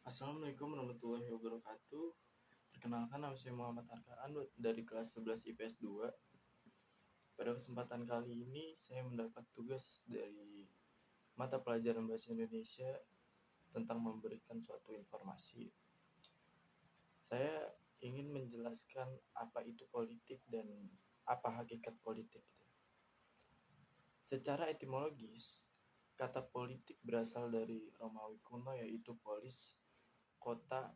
Assalamualaikum warahmatullahi wabarakatuh. Perkenalkan, nama saya Muhammad Arkaan dari kelas 11 IPS 2. Pada kesempatan kali ini saya mendapat tugas dari mata pelajaran Bahasa Indonesia tentang memberikan suatu informasi. Saya ingin menjelaskan apa itu politik dan apa hakikat politik. Secara etimologis, kata politik berasal dari Romawi kuno, yaitu polis, kota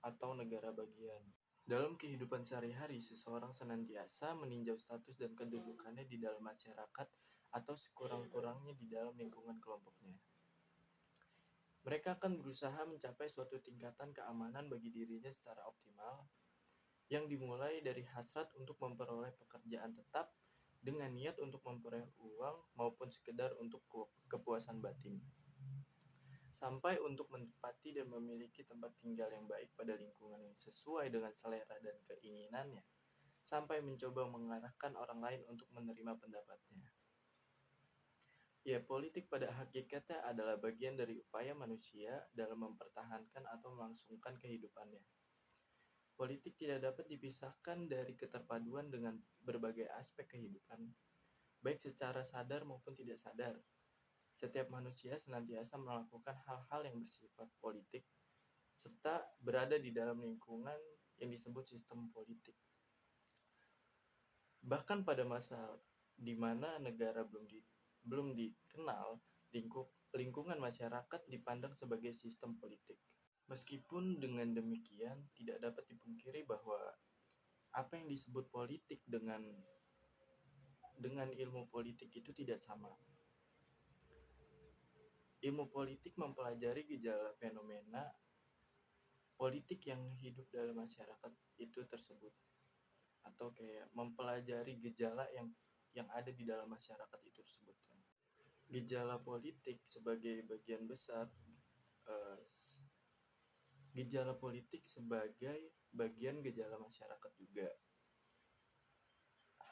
atau negara bagian. Dalam kehidupan sehari-hari, seseorang senantiasa meninjau status dan kedudukannya di dalam masyarakat atau sekurang-kurangnya di dalam lingkungan kelompoknya. Mereka akan berusaha mencapai suatu tingkatan keamanan bagi dirinya secara optimal, yang dimulai dari hasrat untuk memperoleh pekerjaan tetap dengan niat untuk memperoleh uang maupun sekedar untuk kepuasan batin, sampai untuk menempati dan memiliki tempat tinggal yang baik pada lingkungan yang sesuai dengan selera dan keinginannya, sampai mencoba mengarahkan orang lain untuk menerima pendapatnya. Ya, politik pada hakikatnya adalah bagian dari upaya manusia dalam mempertahankan atau melangsungkan kehidupannya. Politik tidak dapat dipisahkan dari keterpaduan dengan berbagai aspek kehidupan, baik secara sadar maupun tidak sadar. Setiap manusia senantiasa melakukan hal-hal yang bersifat politik, serta berada di dalam lingkungan yang disebut sistem politik. Bahkan pada masa di mana negara belum dikenal, lingkungan masyarakat dipandang sebagai sistem politik. Meskipun dengan demikian, tidak dapat dipungkiri bahwa apa yang disebut politik dengan ilmu politik itu tidak sama. Ilmu politik mempelajari gejala fenomena politik yang hidup dalam masyarakat itu tersebut, atau kayak mempelajari gejala yang ada di dalam masyarakat itu tersebut. Gejala politik sebagai bagian besar gejala politik sebagai bagian gejala masyarakat juga.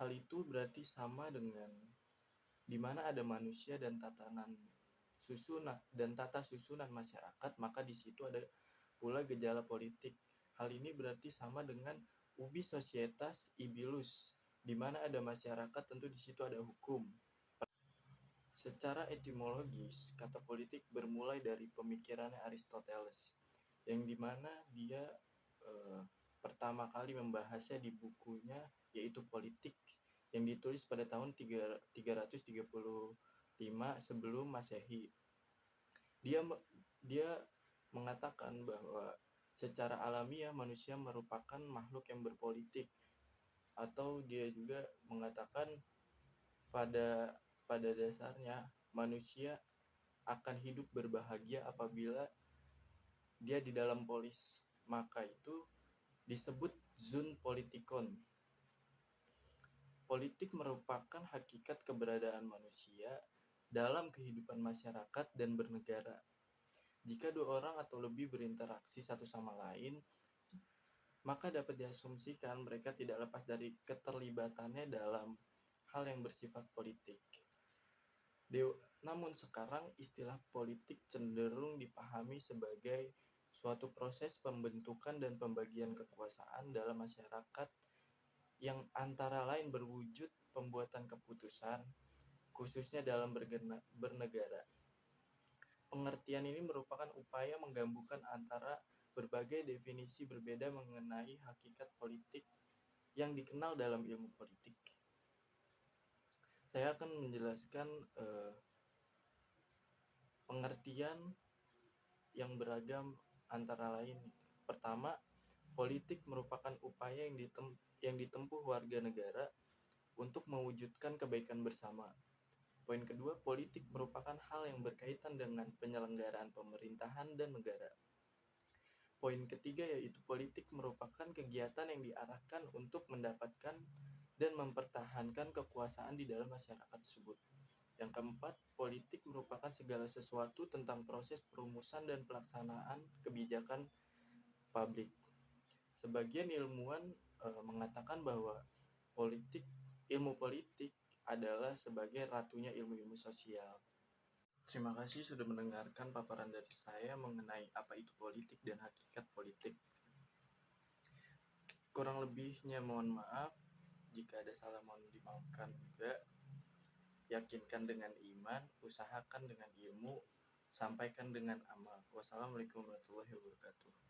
Hal itu berarti sama dengan di mana ada manusia dan tata susunan masyarakat, maka di situ ada pula gejala politik. Hal ini berarti sama dengan ubi societas ibilus, di mana ada masyarakat, tentu di situ ada hukum. Secara etimologis, kata politik bermulai dari pemikirannya Aristoteles, yang dimana dia pertama kali membahasnya di bukunya, yaitu Politik, yang ditulis pada tahun 335 sebelum Masehi. Dia mengatakan bahwa secara alamiah manusia merupakan makhluk yang berpolitik, atau dia juga mengatakan pada dasarnya manusia akan hidup berbahagia apabila dia di dalam polis. Maka itu disebut zoon politikon. Politik merupakan hakikat keberadaan manusia dalam kehidupan masyarakat dan bernegara. Jika dua orang atau lebih berinteraksi satu sama lain, maka dapat diasumsikan mereka tidak lepas dari keterlibatannya dalam hal yang bersifat politik. Namun sekarang istilah politik cenderung dipahami sebagai suatu proses pembentukan dan pembagian kekuasaan dalam masyarakat yang antara lain berwujud pembuatan keputusan, khususnya dalam bernegara. Pengertian ini merupakan upaya menggabungkan antara berbagai definisi berbeda mengenai hakikat politik yang dikenal dalam ilmu politik. Saya akan menjelaskan pengertian yang beragam, antara lain. Pertama, politik merupakan upaya yang ditempuh warga negara untuk mewujudkan kebaikan bersama. Poin kedua, politik merupakan hal yang berkaitan dengan penyelenggaraan pemerintahan dan negara. Poin ketiga yaitu politik merupakan kegiatan yang diarahkan untuk mendapatkan dan mempertahankan kekuasaan di dalam masyarakat tersebut. Yang keempat, politik merupakan segala sesuatu tentang proses perumusan dan pelaksanaan kebijakan publik. Sebagian ilmuwan mengatakan bahwa ilmu politik adalah sebagai ratunya ilmu-ilmu sosial. Terima kasih sudah mendengarkan paparan dari saya mengenai apa itu politik dan hakikat politik. Kurang lebihnya mohon maaf, jika ada salah mohon dimaafkan juga. Yakinkan dengan iman, usahakan dengan ilmu, sampaikan dengan amal. Wassalamualaikum warahmatullahi wabarakatuh.